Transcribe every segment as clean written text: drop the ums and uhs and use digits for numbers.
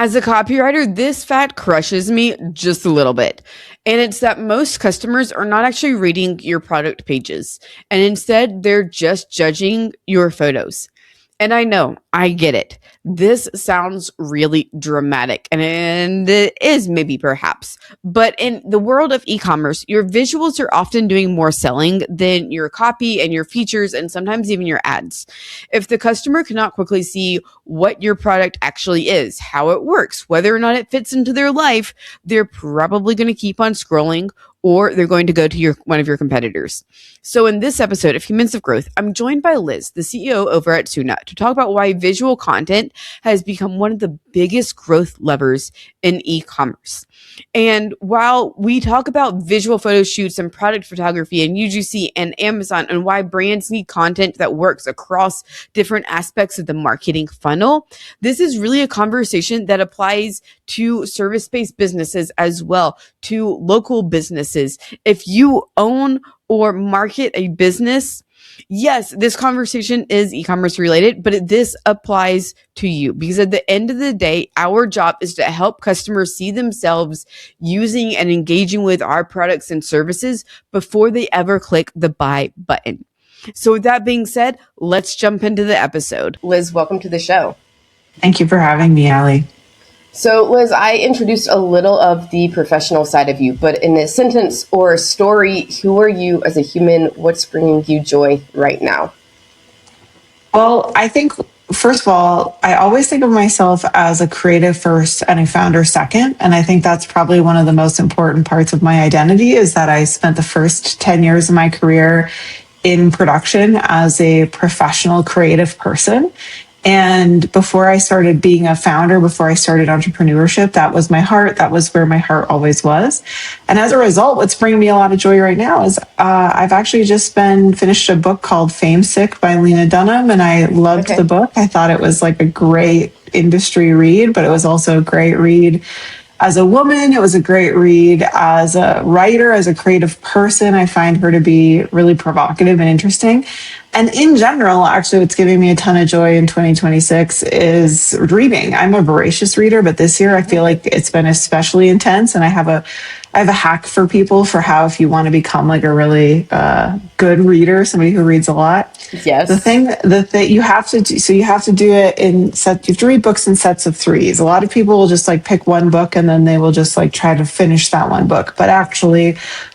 As a copywriter, this fact crushes me just a little bit. And it's that most customers are not actually reading your product pages, and instead they're just judging your photos. And I know, I get it. This sounds really dramatic, and it is maybe perhaps. But in the world of e-commerce, your visuals are often doing more selling than your copy and your features and sometimes even your ads. If the customer cannot quickly see what your product actually is, how it works, whether or not it fits into their life, they're probably going to keep on scrolling, or they're going to go to one of your competitors. So in this episode of Humans of Growth, I'm joined by Liz, the CEO over at Soona, to talk about why visual content has become one of the biggest growth levers in e-commerce. And while we talk about visual photo shoots and product photography and UGC and Amazon and why brands need content that works across different aspects of the marketing funnel, this is really a conversation that applies to service-based businesses as well, to local businesses. If you own or market a business, yes, this conversation is e-commerce related, but this applies to you because at the end of the day, our job is to help customers see themselves using and engaging with our products and services before they ever click the buy button. So with that being said, let's jump into the episode. Liz, welcome to the show. Thank you for having me, Allie. So, Liz, I introduced a little of the professional side of you, but in a sentence or a story, who are you as a human? What's bringing you joy right now? Well, I think, first of all, I always think of myself as a creative first and a founder second. And I think that's probably one of the most important parts of my identity is that I spent the first 10 years of my career in production as a professional creative person. And before I started being a founder, before I started entrepreneurship, that was my heart. That was where my heart always was. And as a result, what's bringing me a lot of joy right now is I've actually just finished a book called Fame Sick by Lena Dunham. And I loved the book. I thought it was like a great industry read, but it was also a great read as a woman. It was a great read as a writer, as a creative person. I find her to be really provocative and interesting. And in general, actually, what's giving me a ton of joy in 2026 is reading. I'm a voracious reader, but this year I feel like it's been especially intense. And I have a hack for people for how, if you want to become like a really good reader, somebody who reads a lot. Yes. The thing you have to do, so you have to do it in sets. You have to read books in sets of threes. A lot of people will just like pick one book and then they will just like try to finish that one book. But actually,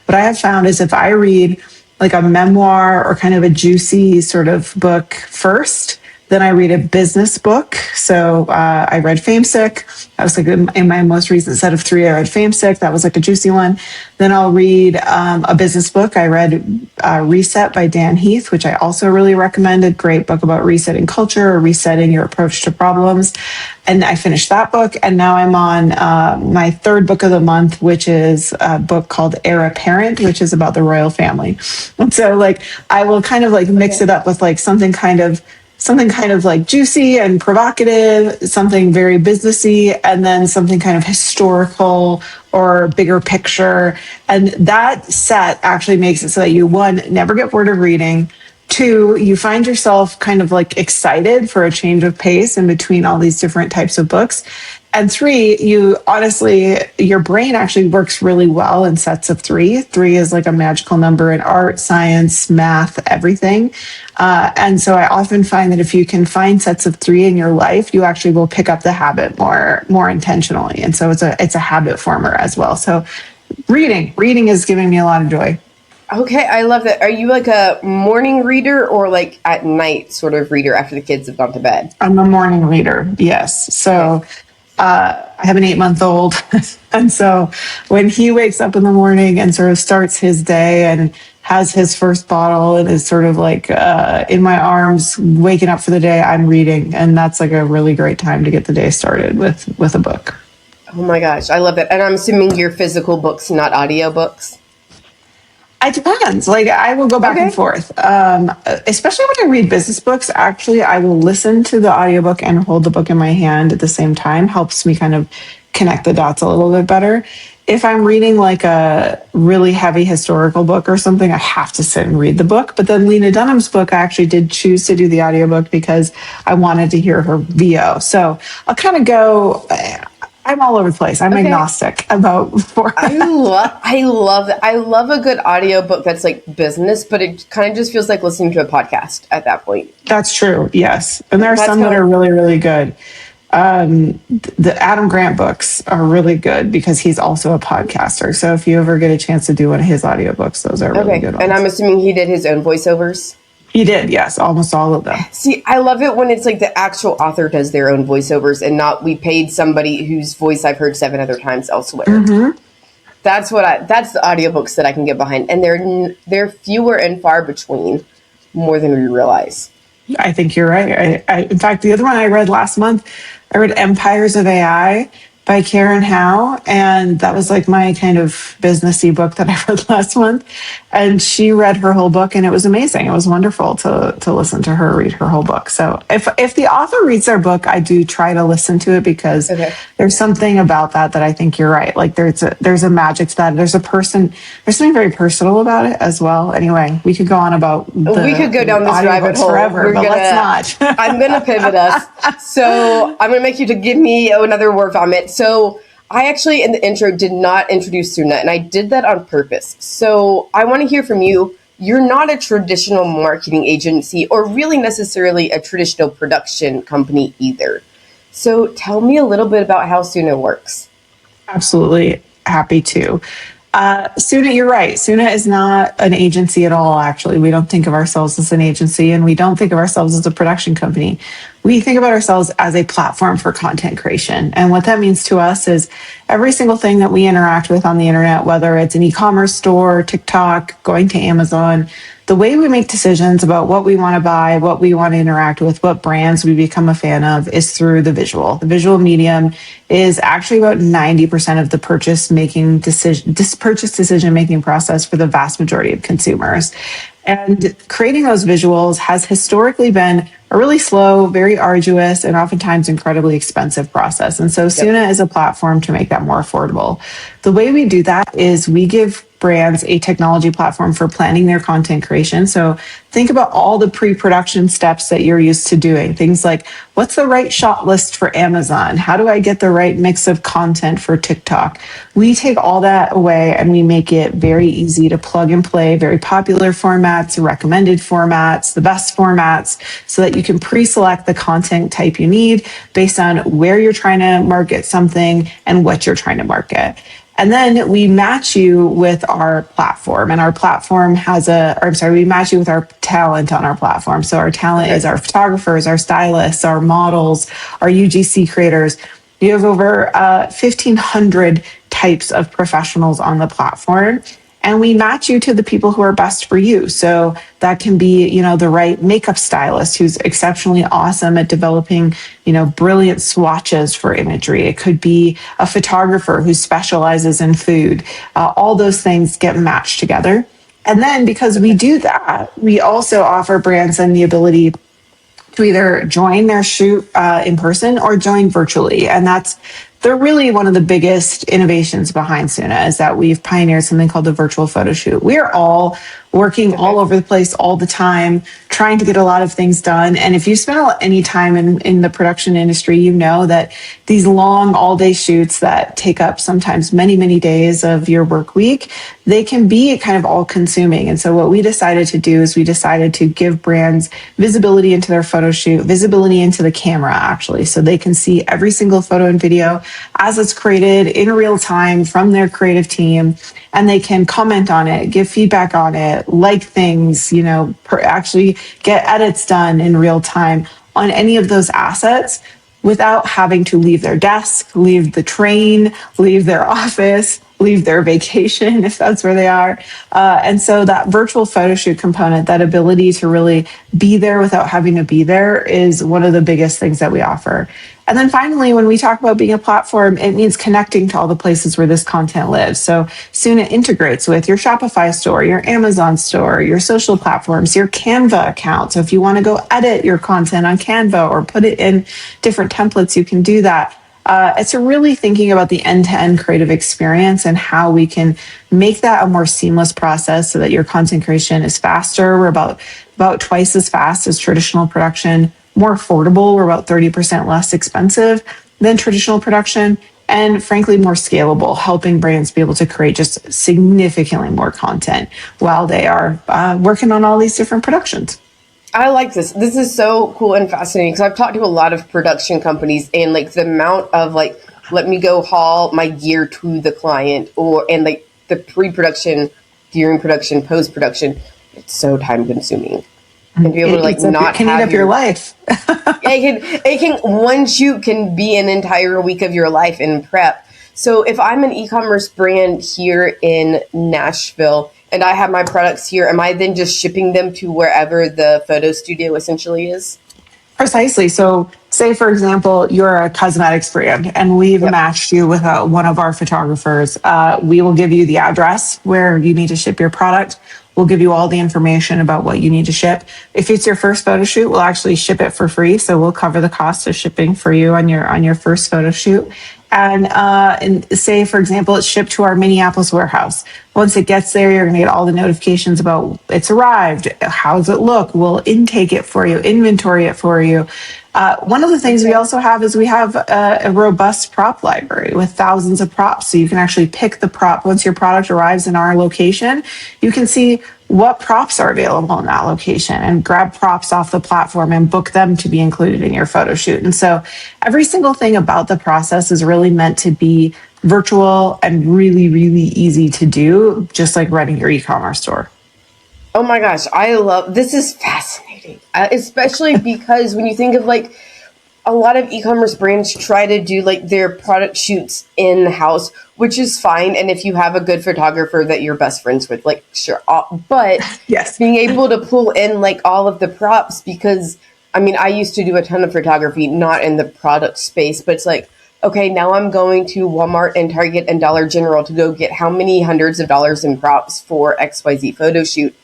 what I have found is if I read like a memoir or kind of a juicy sort of book first, then I read a business book. So I read Fame Sick. That was like in my most recent set of three. I read Fame Sick. That was like a juicy one. Then I'll read a business book. I read Reset by Dan Heath, which I also really recommended. Great book about resetting culture or resetting your approach to problems. And I finished that book. And now I'm on my third book of the month, which is a book called Heir Apparent, which is about the royal family. And so like I will kind of like mix it up with like something kind of like juicy and provocative, something very businessy, and then something kind of historical or bigger picture. And that set actually makes it so that you, one, never get bored of reading. Two, you find yourself kind of like excited for a change of pace in between all these different types of books. And three, your brain actually works really well in sets of three. Three is like a magical number in art, science, math, everything. And so I often find that if you can find sets of three in your life, you actually will pick up the habit more intentionally. And so it's a habit former as well. So reading is giving me a lot of joy. Okay, I love that. Are you like a morning reader or like at night sort of reader after the kids have gone to bed? I'm a morning reader, yes. So I have an 8-month-old. And so when he wakes up in the morning and sort of starts his day and has his first bottle and is sort of like in my arms, waking up for the day, I'm reading. And that's like a really great time to get the day started with a book. Oh my gosh, I love that. And I'm assuming you're physical books, not audio books. It depends. Like I will go back and forth. Especially when I read business books, actually, I will listen to the audiobook and hold the book in my hand at the same time. Helps me kind of connect the dots a little bit better. If I'm reading like a really heavy historical book or something, I have to sit and read the book. But then Lena Dunham's book, I actually did choose to do the audiobook because I wanted to hear her VO. So I'll kind of go, I'm all over the place. I'm Okay. agnostic about I love that. I love a good audiobook that's like business, but it kind of just feels like listening to a podcast at that point. That's true. Yes. And there are That's some that kind are of really, really good. The Adam Grant books are really good because he's also a podcaster. So if you ever get a chance to do one of his audiobooks, those are really okay. good And I'm ones. assuming he did his own voiceovers. He did. Yes. Almost all of them. See, I love it when it's like the actual author does their own voiceovers and not we paid somebody whose voice I've heard 7 other times elsewhere. Mm-hmm. That's the audiobooks that I can get behind, and they're fewer and far between, more than we realize. I think you're right. In fact, the other one I read last month, I read Empires of AI by Karen Howe, and that was like my kind of businessy book that I read last month. And she read her whole book, and it was amazing. It was wonderful to listen to her read her whole book. So if the author reads their book, I do try to listen to it because Okay. there's something about that I think you're right. Like there's a magic to that. There's something very personal about it as well. Anyway, we could go on about We could go down this rabbit audiobooks hole. forever, but let's not. I'm gonna pivot us. So I'm gonna make you to give me another word vomit. So I actually in the intro did not introduce Soona, and I did that on purpose. So I want to hear from you. You're not a traditional marketing agency or really necessarily a traditional production company either. So tell me a little bit about how Soona works. Absolutely happy to. Soona, you're right. Soona is not an agency at all, actually. We don't think of ourselves as an agency and we don't think of ourselves as a production company. We think about ourselves as a platform for content creation. And what that means to us is every single thing that we interact with on the internet, whether it's an e-commerce store, TikTok, going to Amazon, the way we make decisions about what we want to buy, what we want to interact with, what brands we become a fan of is through the visual. The visual medium is actually about 90% of the purchase decision making process for the vast majority of consumers. And creating those visuals has historically been a really slow, very arduous, and oftentimes incredibly expensive process. And so Yep. Soona is a platform to make that more affordable. The way we do that is we give brands a technology platform for planning their content creation. So think about all the pre-production steps that you're used to doing. Things like, what's the right shot list for Amazon? How do I get the right mix of content for TikTok? We take all that away and we make it very easy to plug and play, very popular formats, recommended formats, the best formats, so that you can pre-select the content type you need based on where you're trying to market something and what you're trying to market. And then we match you with our platform, and our platform we match you with our talent on our platform. So our talent is our photographers, our stylists, our models, our UGC creators. You have over 1,500 types of professionals on the platform. And we match you to the people who are best for you. So that can be, the right makeup stylist who's exceptionally awesome at developing, brilliant swatches for imagery. It could be a photographer who specializes in food. All those things get matched together. And then because we do that, we also offer brands then the ability to either join their shoot in person or join virtually. And they're really one of the biggest innovations behind Soona is that we've pioneered something called the virtual photo shoot. We are all working all over the place all the time, trying to get a lot of things done. And if you spend any time in the production industry, you know that these long all day shoots that take up sometimes many, many days of your work week, they can be kind of all consuming. And so what we decided to do is we decided to give brands visibility into their photo shoot, visibility into the camera actually, so they can see every single photo and video as it's created in real time from their creative team. And they can comment on it, give feedback on it, like things, actually get edits done in real time on any of those assets without having to leave their desk, leave the train, leave their office, leave their vacation if that's where they are. And so that virtual photo shoot component, that ability to really be there without having to be there is one of the biggest things that we offer. And then finally, when we talk about being a platform, it means connecting to all the places where this content lives. So Soona integrates with your Shopify store, your Amazon store, your social platforms, your Canva account. So if you want to go edit your content on Canva or put it in different templates, you can do that. It's really thinking about the end-to-end creative experience and how we can make that a more seamless process so that your content creation is faster. We're about twice as fast as traditional production, more affordable. We're about 30% less expensive than traditional production. and frankly, more scalable, helping brands be able to create just significantly more content while they are working on all these different productions. I like this. This is so cool and fascinating because I've talked to a lot of production companies and like the amount of like, let me go haul my gear to the client and like the pre-production, during production, post-production. It's so time consuming. And be able to like it can eat up your life. it can one shoot can be an entire week of your life in prep. So if I'm an e-commerce brand here in Nashville and I have my products here, am I then just shipping them to wherever the photo studio essentially is? Precisely. So say, for example, you're a cosmetics brand and we've matched you with one of our photographers. We will give you the address where you need to ship your product. We'll give you all the information about what you need to ship. If it's your first photo shoot, we'll actually ship it for free. So we'll cover the cost of shipping for you on your first photo shoot. And say, for example, it's shipped to our Minneapolis warehouse. Once it gets there, you're going to get all the notifications about it's arrived. How does it look? We'll intake it for you, inventory it for you. One of the things we also have is we have a robust prop library with thousands of props. So you can actually pick the prop. Once your product arrives in our location, you can see what props are available in that location and grab props off the platform and book them to be included in your photo shoot. And so every single thing about the process is really meant to be virtual and really, really easy to do, just like running your e-commerce store. Oh my gosh, this is fascinating, especially because when you think of like a lot of e-commerce brands try to do like their product shoots in-house, which is fine. And if you have a good photographer that you're best friends with, like sure. But yes, being able to pull in like all of the props, because I mean, I used to do a ton of photography, not in the product space, but it's like, okay, now I'm going to Walmart and Target and Dollar General to go get how many hundreds of dollars in props for XYZ photo shoot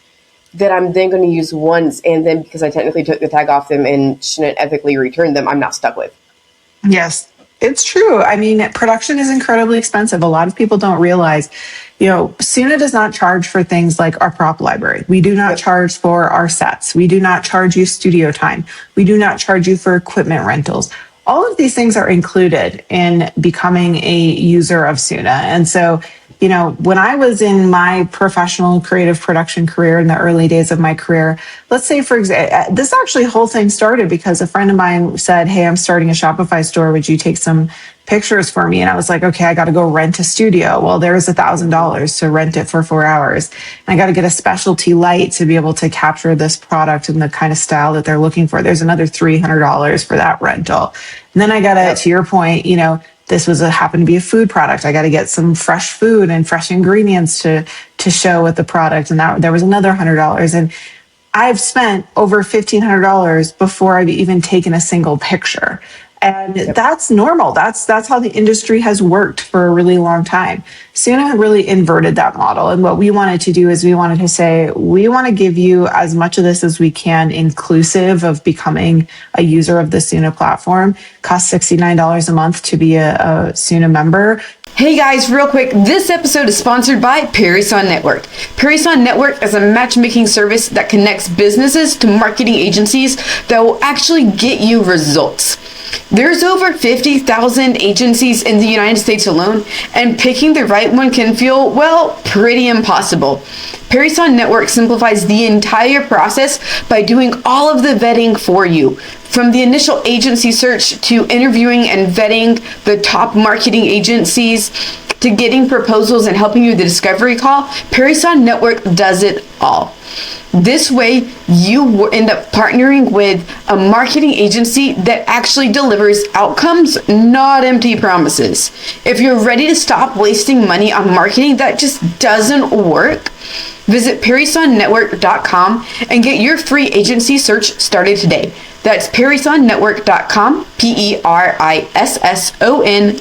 that I'm then going to use once, and then because I technically took the tag off them and shouldn't ethically return them, I'm not stuck with. Yes, it's true. I mean, production is incredibly expensive. A lot of people don't realize, Soona does not charge for things like our prop library. We do not charge for our sets. We do not charge you studio time. We do not charge you for equipment rentals. All of these things are included in becoming a user of Soona. And so, when I was in my professional creative production career in the early days of my career, let's say, for example, this actually whole thing started because a friend of mine said, hey, I'm starting a Shopify store. Would you take some pictures for me? And I was like, okay, I got to go rent a studio. Well, there's $1,000 to rent it for 4 hours. And I got to get a specialty light to be able to capture this product and the kind of style that they're looking for. There's another $300 for that rental. And then I got to your point, this happened to be a food product. I got to get some fresh food and fresh ingredients to show with the product. And that there was another $100. And I've spent over $1,500 before I've even taken a single picture. And that's normal. That's how the industry has worked for a really long time. Soona really inverted that model. And what we wanted to do is we wanted to say, we want to give you as much of this as we can, inclusive of becoming a user of the Soona platform. Costs $69 a month to be a Soona member. Hey guys, real quick, this episode is sponsored by Parison Network. Parison Network is a matchmaking service that connects businesses to marketing agencies that will actually get you results. There's over 50,000 agencies in the United States alone, and picking the right one can feel, pretty impossible. Parison Network simplifies the entire process by doing all of the vetting for you. From the initial agency search to interviewing and vetting the top marketing agencies to getting proposals and helping you with the discovery call, Parison Network does it all. This way, you end up partnering with a marketing agency that actually delivers outcomes, not empty promises. If you're ready to stop wasting money on marketing that just doesn't work, visit ParisonNetwork.com and get your free agency search started today. That's ParisonNetwork.com, PERISSON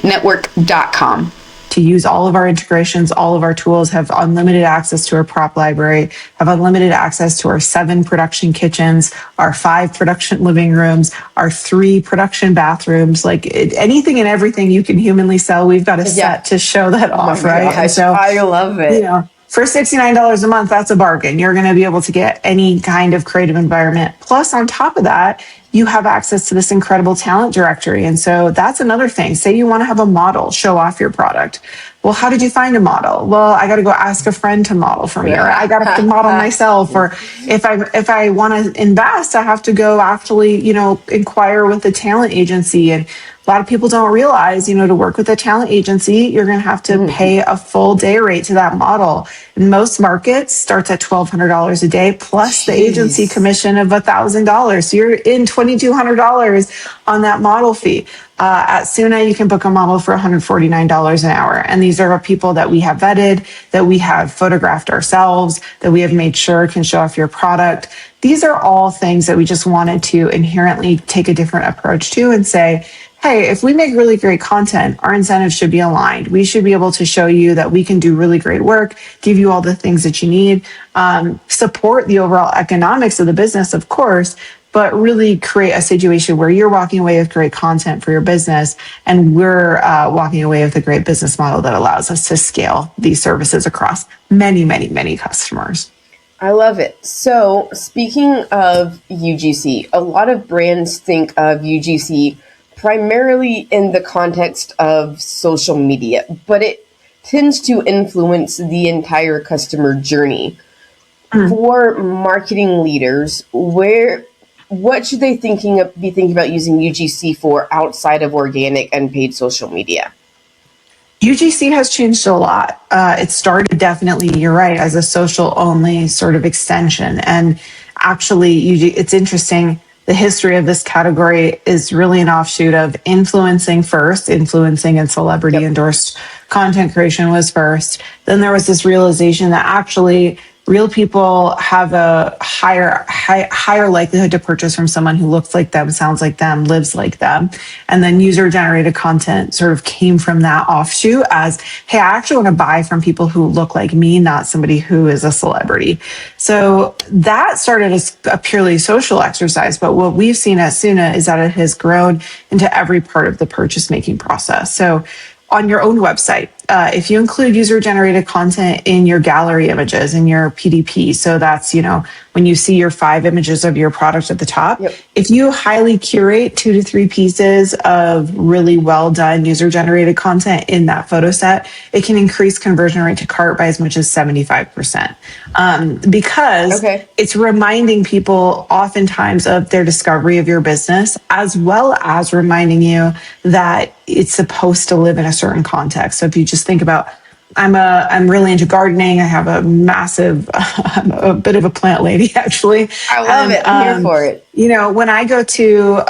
network.com. To use all of our integrations, all of our tools, have unlimited access to our prop library, have unlimited access to our 7 production kitchens, our 5 production living rooms, our 3 production bathrooms, anything and everything you can humanly sell, we've got a set to show that off, right? Gosh, And so I love it. for $69 a month, that's a bargain. You're going to be able to get any kind of creative environment. Plus, on top of that, you have access to this incredible talent directory. And so that's another thing. Say you want to have a model show off your product. Well, how did you find a model? Well, I got to go ask a friend to model for me, or I got to model myself. Or if I want to invest, I have to go actually, inquire with a talent agency. And a lot of people don't realize, to work with a talent agency, you're going to have to pay a full day rate to that model. In most markets, starts at $1,200 a day plus the agency commission of $1,000. So you're in $2,200 on that model fee. At Soona, you can book a model for $149 an hour. And these are people that we have vetted, that we have photographed ourselves, that we have made sure can show off your product. These are all things that we just wanted to inherently take a different approach to and say, hey, if we make really great content, our incentives should be aligned. We should be able to show you that we can do really great work, give you all the things that you need, support the overall economics of the business, of course, but really create a situation where you're walking away with great content for your business, and we're walking away with a great business model that allows us to scale these services across many, many, many customers. I love it. So speaking of UGC, a lot of brands think of UGC primarily in the context of social media, but it tends to influence the entire customer journey. For marketing leaders, what should they be thinking about using UGC for outside of organic and paid social media? UGC has changed a lot. It started definitely, you're right, as a social only sort of extension. And actually, it's interesting. The history of this category is really an offshoot of influencing first. Influencing and celebrity endorsed content creation was first. Then there was this realization that actually real people have a higher likelihood to purchase from someone who looks like them, sounds like them, lives like them. And then user generated content sort of came from that offshoot as, hey, I actually want to buy from people who look like me, not somebody who is a celebrity. So that started as a purely social exercise. But what we've seen at Soona is that it has grown into every part of the purchase making process. So on your own website, if you include user-generated content in your gallery images, in your PDP, so that's, when you see your 5 images of your product at the top, if you highly curate 2 to 3 pieces of really well done user-generated content in that photo set, it can increase conversion rate to cart by as much as 75%. Because it's reminding people oftentimes of their discovery of your business, as well as reminding you that it's supposed to live in a certain context. So if you just think about, I'm really into gardening. I have a massive, I'm a bit of a plant lady, actually. I love it. I'm here for it. When I go to,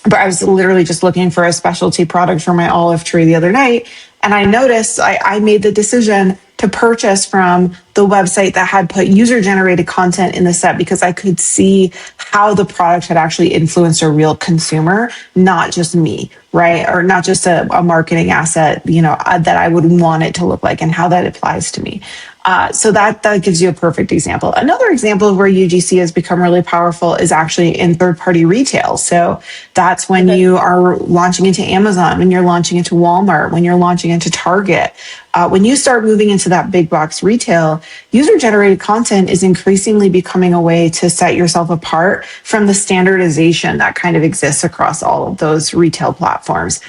but I was literally just looking for a specialty product for my olive tree the other night, and I noticed I made the decision to purchase from the website that had put user-generated content in the set because I could see how the product had actually influenced a real consumer, not just me, right? Or not just a marketing asset, that I would want it to look like and how that applies to me. So that gives you a perfect example. Another example of where UGC has become really powerful is actually in third-party retail. So that's when you are launching into Amazon, when you're launching into Walmart, when you're launching into Target. When you start moving into that big box retail, user-generated content is increasingly becoming a way to set yourself apart from the standardization that kind of exists across all of those retail platforms.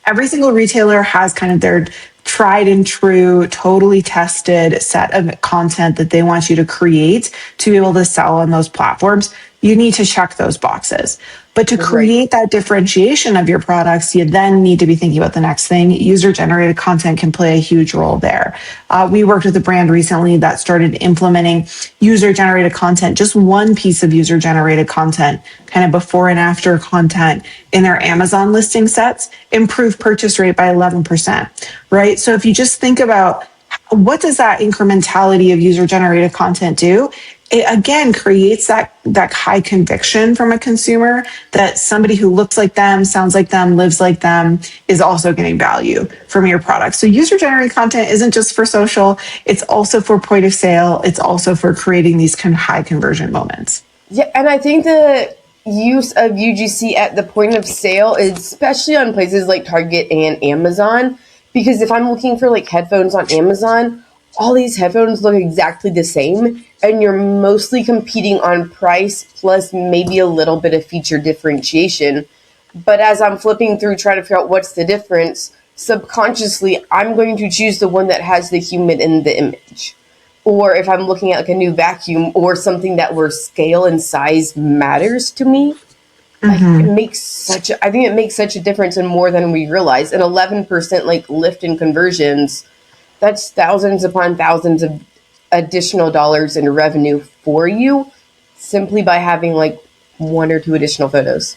Every single retailer has kind of their tried and true, totally tested set of content that they want you to create to be able to sell on those platforms. You need to check those boxes. But to create that differentiation of your products, you then need to be thinking about the next thing. User-generated content can play a huge role there. We worked with a brand recently that started implementing user-generated content, just one piece of user-generated content, kind of before and after content in their Amazon listing sets, improved purchase rate by 11%, right? So if you just think about what does that incrementality of user-generated content do? It again creates that high conviction from a consumer that somebody who looks like them, sounds like them, lives like them is also getting value from your product. So user-generated content isn't just for social, it's also for point of sale, it's also for creating these kind of high conversion moments. Yeah, and I think the use of UGC at the point of sale, especially on places like Target and Amazon, because if I'm looking for like headphones on Amazon, all these headphones look exactly the same, and you're mostly competing on price plus maybe a little bit of feature differentiation. But as I'm flipping through trying to figure out what's the difference, subconsciously I'm going to choose the one that has the human in the image. Or if I'm looking at like a new vacuum or something that where scale and size matters to me, like it makes such a, I think it makes such a difference and more than we realize. An 11% like lift in conversions, that's thousands upon thousands of additional dollars in revenue for you simply by having like one or two additional photos.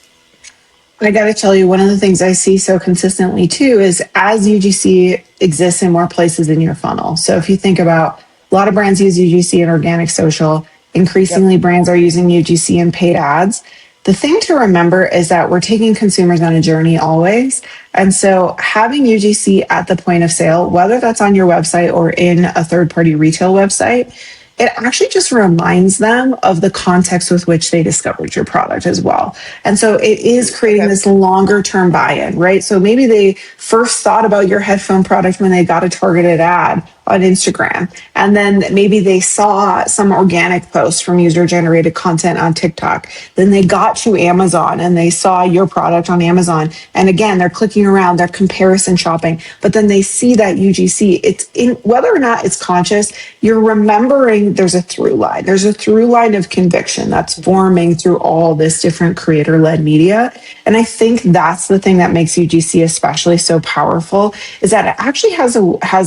I got to tell you, one of the things I see so consistently too is as UGC exists in more places in your funnel. So if you think about a lot of brands use UGC in organic social, increasingly Yep. brands are using UGC in paid ads. The thing to remember is that we're taking consumers on a journey always. And so having UGC at the point of sale, whether that's on your website or in a third party retail website, it actually just reminds them of the context with which they discovered your product as well. And so it is creating Okay. this longer term buy in, right? So maybe they first thought about your headphone product when they got a targeted ad on Instagram. And then maybe they saw some organic posts from user generated content on TikTok. Then they got to Amazon and they saw your product on Amazon. And again, they're clicking around, they're comparison shopping, but then they see that UGC. It's in whether or not it's conscious, you're remembering there's a through line. There's a through line of conviction that's forming through all this different creator led media. And I think that's the thing that makes UGC especially so powerful is that it actually has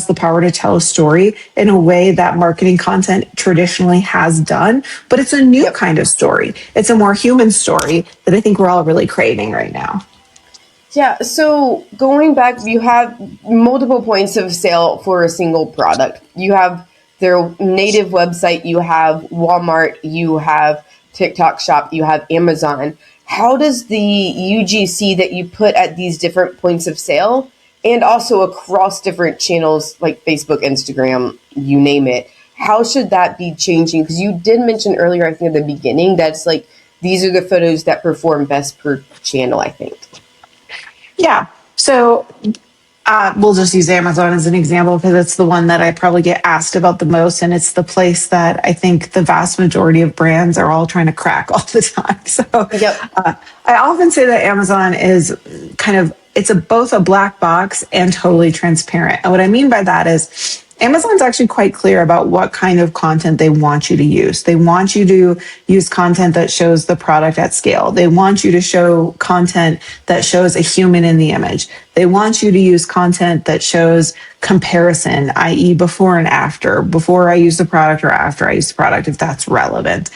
the power to tell a story in a way that marketing content traditionally has done, but it's a new Yep. kind of story. It's a more human story that I think we're all really craving right now. Yeah, so going back, you have multiple points of sale for a single product. You have their native website, you have Walmart, you have TikTok Shop, you have Amazon. How does the UGC that you put at these different points of sale and also across different channels like Facebook, Instagram, you name it, how should that be changing? Because you did mention earlier, I think at the beginning, that's like these are the photos that perform best per channel, I think. Yeah. So we'll just use Amazon as an example because it's the one that I probably get asked about the most. And it's the place that I think the vast majority of brands are all trying to crack all the time. So Yep. I often say that Amazon is kind of, it's both a black box and totally transparent. And what I mean by that is Amazon's actually quite clear about what kind of content they want you to use. They want you to use content that shows the product at scale. They want you to show content that shows a human in the image. They want you to use content that shows comparison, i.e., before and after, before I use the product or after I use the product, if that's relevant.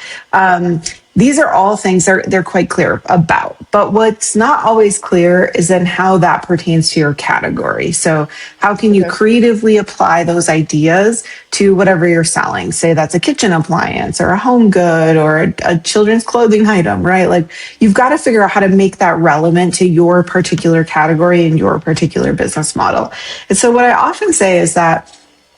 These are all things they're quite clear about. But what's not always clear is then how that pertains to your category. So how can you Okay. creatively apply those ideas to whatever you're selling? Say that's a kitchen appliance or a home good or a children's clothing item, right? Like you've got to figure out how to make that relevant to your particular category and your particular business model. And so what I often say is that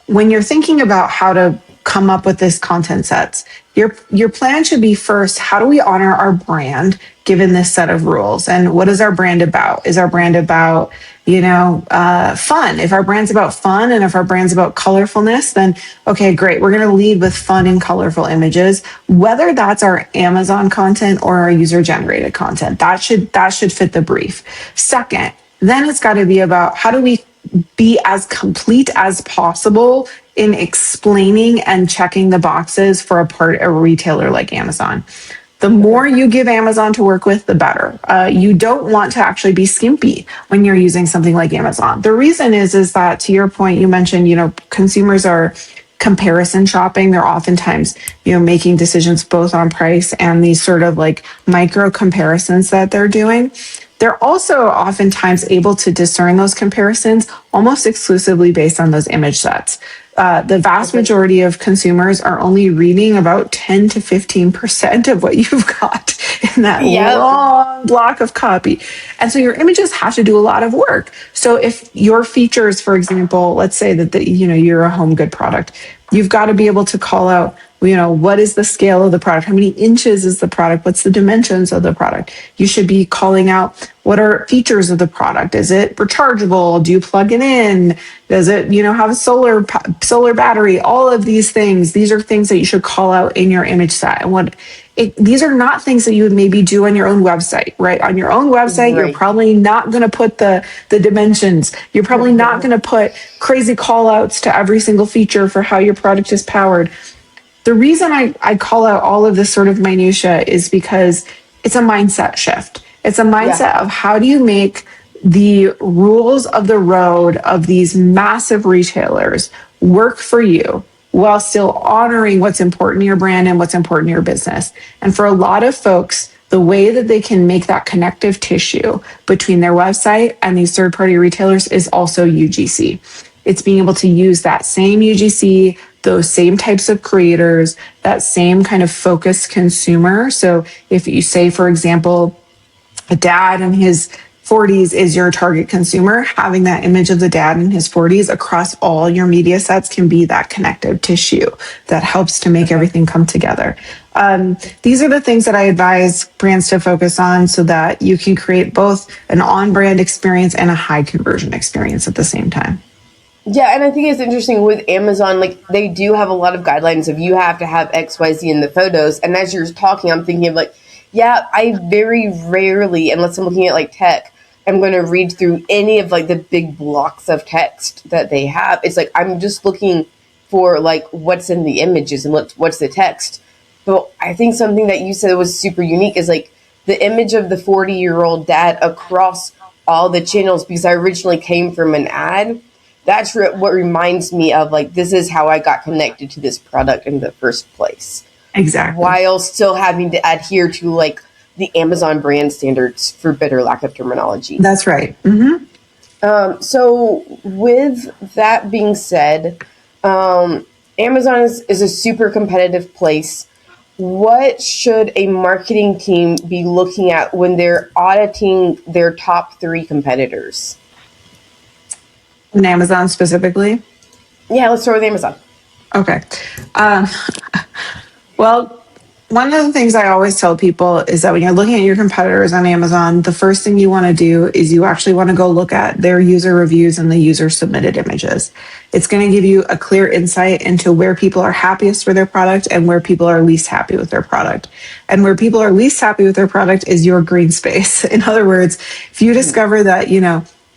when you're thinking about how to come up with this content sets, your plan should be first, how do we honor our brand given this set of rules? And what is our brand about? Is our brand about, fun? If our brand's about fun and if our brand's about colorfulness, then okay, great. We're going to lead with fun and colorful images, whether that's our Amazon content or our user generated content. That should fit the brief. Second, then it's got to be about how do we be as complete as possible in explaining and checking the boxes for a retailer like Amazon. The more you give Amazon to work with, the better. You don't want to actually be skimpy when you're using something like Amazon. The reason is that to your point, you mentioned, consumers are comparison shopping. They're oftentimes, making decisions both on price and these sort of like micro comparisons that they're doing. They're also oftentimes able to discern those comparisons almost exclusively based on those image sets. The vast majority of consumers are only reading about 10 to 15% of what you've got in that Yep. long block of copy. And so your images have to do a lot of work. So if your features, for example, let's say that you're a home good product, you've got to be able to call out what is the scale of the product? How many inches is the product? What's the dimensions of the product? You should be calling out what are features of the product. Is it rechargeable? Do you plug it in? Does it, have a solar battery? All of these things. These are things that you should call out in your image set. And these are not things that you would maybe do on your own website, right? On your own website, you're Right. probably not going to put the dimensions. You're probably not going to put crazy call outs to every single feature for how your product is powered. The reason I call out all of this sort of minutia is because it's a mindset shift. It's a mindset of how do you make the rules of the road of these massive retailers work for you while still honoring what's important to your brand and what's important to your business. And for a lot of folks, the way that they can make that connective tissue between their website and these third-party retailers is also UGC. It's being able to use that same UGC, those same types of creators, that same kind of focused consumer. So if you say, for example, a dad in his 40s is your target consumer, having that image of the dad in his 40s across all your media sets can be that connective tissue that helps to make everything come together. These are the things that I advise brands to focus on so that you can create both an on-brand experience and a high conversion experience at the same time. Yeah, and I think it's interesting with Amazon, like they do have a lot of guidelines of you have to have XYZ in the photos. And as you're talking, I'm thinking of like, yeah, I very rarely, unless I'm looking at like tech, I'm going to read through any of like the big blocks of text that they have. It's like, I'm just looking for like what's in the images and what's the text. But I think something that you said was super unique is like the image of the 40-year-old dad across all the channels, because I originally came from an ad. That's what reminds me of like, this is how I got connected to this product in the first place. Exactly. While still having to adhere to like the Amazon brand standards, for better lack of terminology. That's right. Mm-hmm. So with that being said, Amazon is a super competitive place. What should a marketing team be looking at when they're auditing their top 3 competitors? In Amazon specifically? Yeah, let's start with Amazon. Okay. Well, one of the things I always tell people is that when you're looking at your competitors on Amazon, the first thing you want to do is you actually want to go look at their user reviews and the user submitted images. It's going to give you a clear insight into where people are happiest with their product and where people are least happy with their product. And where people are least happy with their product is your green space. In other words, if you discover that,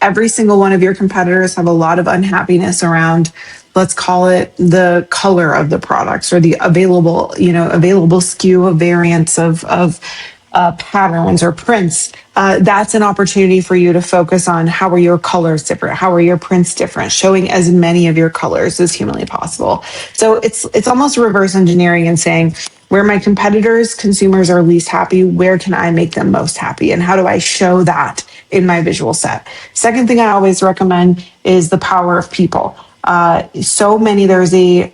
every single one of your competitors have a lot of unhappiness around, let's call it the color of the products or the available SKU of variants of patterns or prints. That's an opportunity for you to focus on how are your colors different, how are your prints different, showing as many of your colors as humanly possible. So it's almost reverse engineering and saying, where my competitors, consumers are least happy, where can I make them most happy? And how do I show that in my visual set? Second thing I always recommend is the power of people. There's a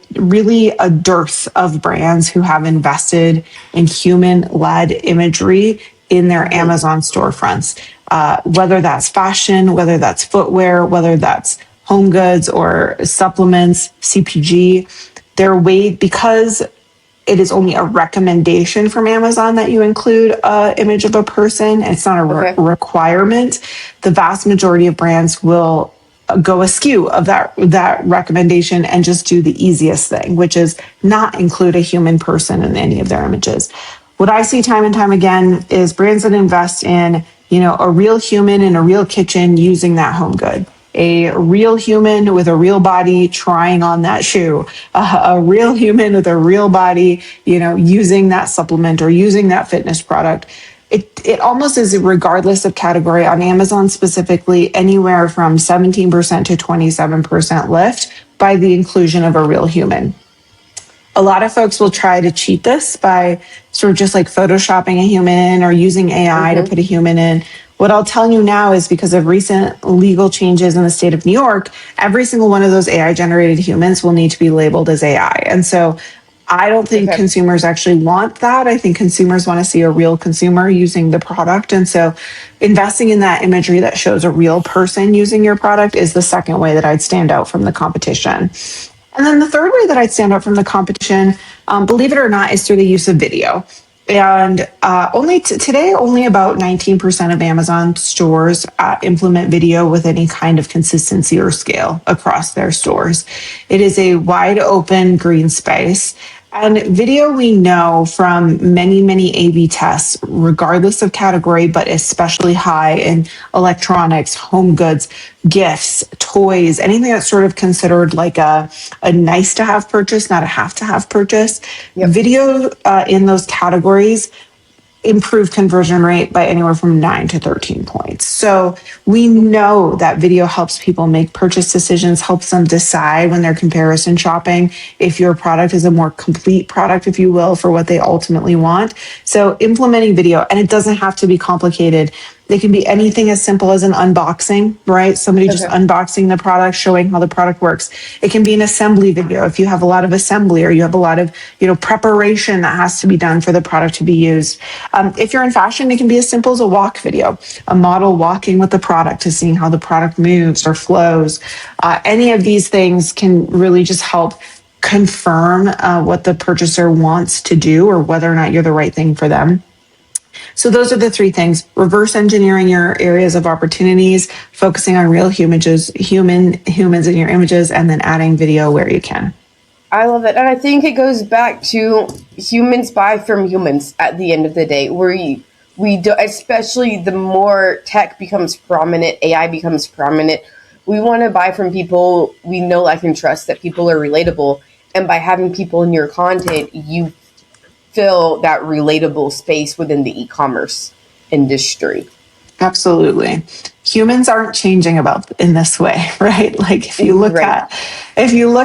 dearth of brands who have invested in human-led imagery in their Amazon storefronts. Whether that's fashion, whether that's footwear, whether that's home goods or supplements, CPG, because it is only a recommendation from Amazon that you include an image of a person. It's not a requirement. The vast majority of brands will go askew of that recommendation and just do the easiest thing, which is not include a human person in any of their images. What I see time and time again is brands that invest in, a real human in a real kitchen using that home good. A real human with a real body trying on that shoe, a real human with a real body, using that supplement or using that fitness product. It almost is regardless of category. On Amazon specifically, anywhere from 17% to 27% lift by the inclusion of a real human. A lot of folks will try to cheat this by sort of just like photoshopping a human in or using AI to put a human in. What I'll tell you now is because of recent legal changes in the state of New York, every single one of those AI generated humans will need to be labeled as AI. And so I don't think consumers actually want that. I think consumers want to see a real consumer using the product. And so investing in that imagery that shows a real person using your product is the second way that I'd stand out from the competition. And then the third way that I'd stand out from the competition believe it or not, is through the use of video. And today, only about 19% of Amazon stores implement video with any kind of consistency or scale across their stores. It is a wide open green space. And video, we know from many, many A/B tests, regardless of category, but especially high in electronics, home goods, gifts, toys, anything that's sort of considered like a nice to have purchase, not a have to have purchase. Yep. Video in those categories improved conversion rate by anywhere from 9 to 13 points. So we know that video helps people make purchase decisions, helps them decide when they're comparison shopping if your product is a more complete product, if you will, for what they ultimately want. So implementing video, and it doesn't have to be complicated. It can be anything as simple as an unboxing, right? Somebody just unboxing the product, showing how the product works. It can be an assembly video if you have a lot of assembly or you have a lot of, preparation that has to be done for the product to be used. If you're in fashion, it can be as simple as a walk video, a model walking with the product to seeing how the product moves or flows. Any of these things can really just help confirm what the purchaser wants to do or whether or not you're the right thing for them. So those are the three things: reverse engineering your areas of opportunities, focusing on real humans in your images, and then adding video where you can. I love it. And I think it goes back to humans buy from humans at the end of the day, where we do, especially the more tech becomes prominent, AI becomes prominent, we want to buy from people we know, like, and trust, that people are relatable. And by having people in your content, you fill that relatable space within the e-commerce industry. Absolutely. Humans aren't changing in this way, right? Like if you look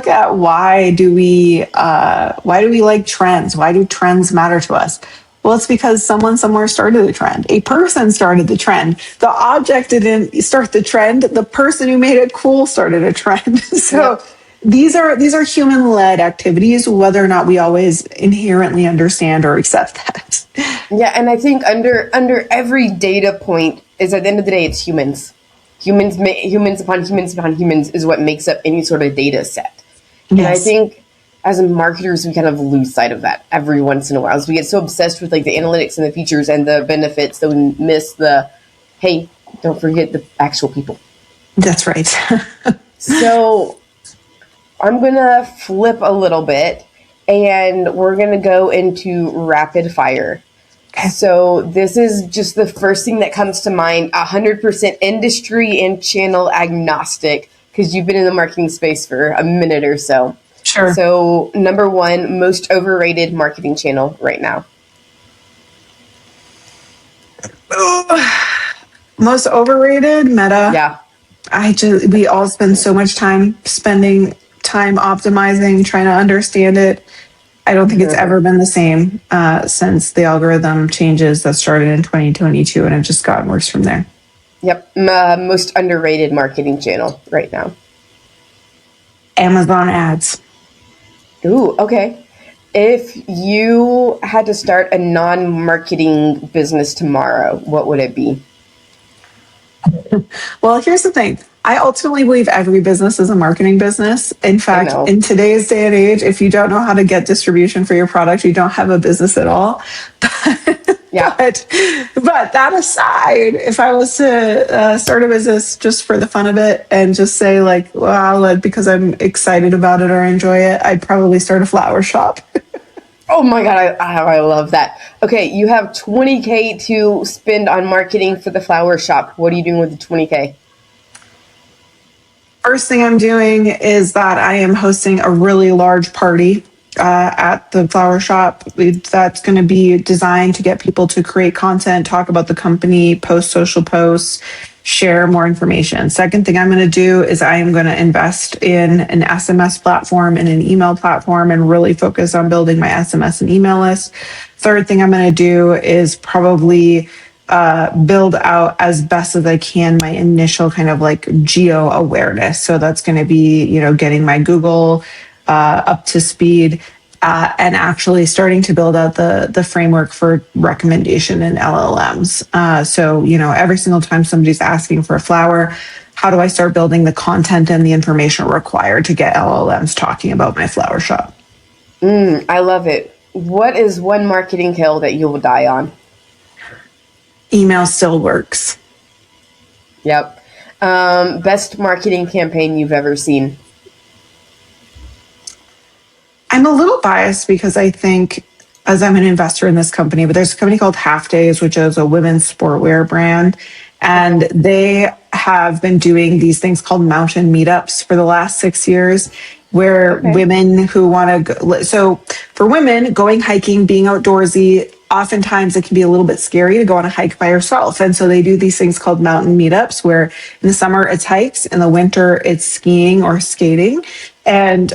at why do we like trends? Why do trends matter to us? Well, it's because someone somewhere started the trend. A person started the trend. The object didn't start the trend. The person who made it cool started a trend. So these are human-led activities, whether or not we always inherently understand or accept that. Yeah, and I think under every data point is, at the end of the day, it's humans. Humans upon humans upon humans is what makes up any sort of data set. And I think as marketers, we kind of lose sight of that every once in a while. So we get so obsessed with, like, the analytics and the features and the benefits that we miss the, hey, don't forget the actual people. That's right. So I'm going to flip a little bit, and we're going to go into rapid fire. So this is just the first thing that comes to mind, 100% industry and channel agnostic, because you've been in the marketing space for a minute or so. Sure. So number one, most overrated marketing channel right now. Most overrated? Meta. Yeah. We all spend so much time optimizing, trying to understand it. I don't think it's ever been the same since the algorithm changes that started in 2022, and it's just gotten worse from there. Yep. Most underrated marketing channel right now. Amazon ads. Ooh, okay. If you had to start a non-marketing business tomorrow, what would it be? Well, here's the thing. I ultimately believe every business is a marketing business. In fact, in today's day and age, if you don't know how to get distribution for your product, you don't have a business at all. Yeah. But that aside, if I was to start a business just for the fun of it and just say, like, well, because I'm excited about it or enjoy it, I'd probably start a flower shop. Oh my God, I love that. Okay, you have $20K to spend on marketing for the flower shop. What are you doing with the $20K? First thing I'm doing is that I am hosting a really large party at the flower shop. That's going to be designed to get people to create content, talk about the company, post social posts, share more information. Second thing I'm going to do is I am going to invest in an SMS platform and an email platform and really focus on building my SMS and email list. Third thing I'm going to do is probably build out as best as I can my initial kind of like geo awareness. So that's going to be, getting my Google up to speed and actually starting to build out the framework for recommendation in LLMs. So, every single time somebody's asking for a flower, how do I start building the content and the information required to get LLMs talking about my flower shop? I love it. What is one marketing hill that you will die on? Email still works. Yep. Best marketing campaign you've ever seen? I'm a little biased because I think, as I'm an investor in this company, but there's a company called Half Days, which is a women's sportwear brand. And Okay. they have been doing these things called mountain meetups for the last 6 years, where Okay. women who want to go, so for women, going hiking, being outdoorsy, oftentimes it can be a little bit scary to go on a hike by yourself. And so they do these things called mountain meetups, where in the summer it's hikes, in the winter it's skiing or skating. And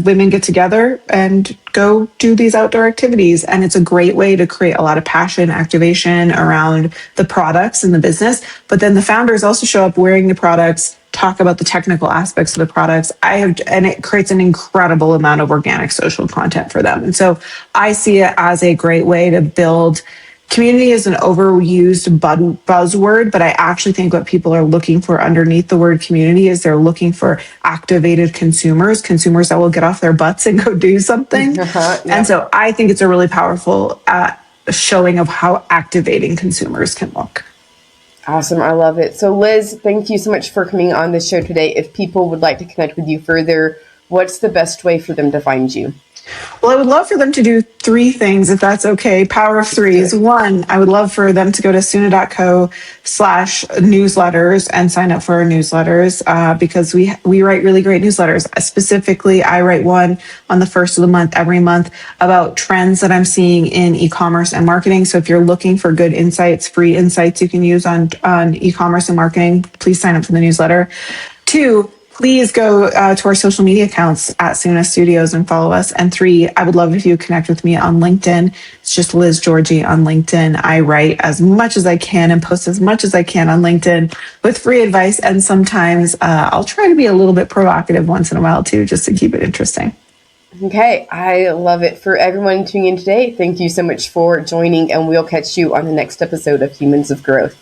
women get together and go do these outdoor activities. And it's a great way to create a lot of passion, activation around the products and the business. But then the founders also show up wearing the products, talk about the technical aspects of the products. And it creates an incredible amount of organic social content for them. And so I see it as a great way to build. Community is an overused buzzword, but I actually think what people are looking for underneath the word community is they're looking for activated consumers that will get off their butts and go do something. And Yep. so I think it's a really powerful showing of how activating consumers can look. Awesome. I love it. So, Liz, thank you so much for coming on the show today. If people would like to connect with you further, what's the best way for them to find you? Well, I would love for them to do three things, if that's okay. Power of Let's do threes. it. One, I would love for them to go to Soona.co/newsletters and sign up for our newsletters because we write really great newsletters. Specifically, I write one on the first of the month, every month, about trends that I'm seeing in e-commerce and marketing. So if you're looking for good insights, free insights you can use on e-commerce and marketing, please sign up for the newsletter. Two, please go to our social media accounts at Soona Studios and follow us. And three, I would love if you connect with me on LinkedIn. It's just Liz Giorgi on LinkedIn. I write as much as I can and post as much as I can on LinkedIn with free advice. And sometimes I'll try to be a little bit provocative once in a while too, just to keep it interesting. Okay. I love it. For everyone tuning in today, thank you so much for joining, and we'll catch you on the next episode of Humans of Growth.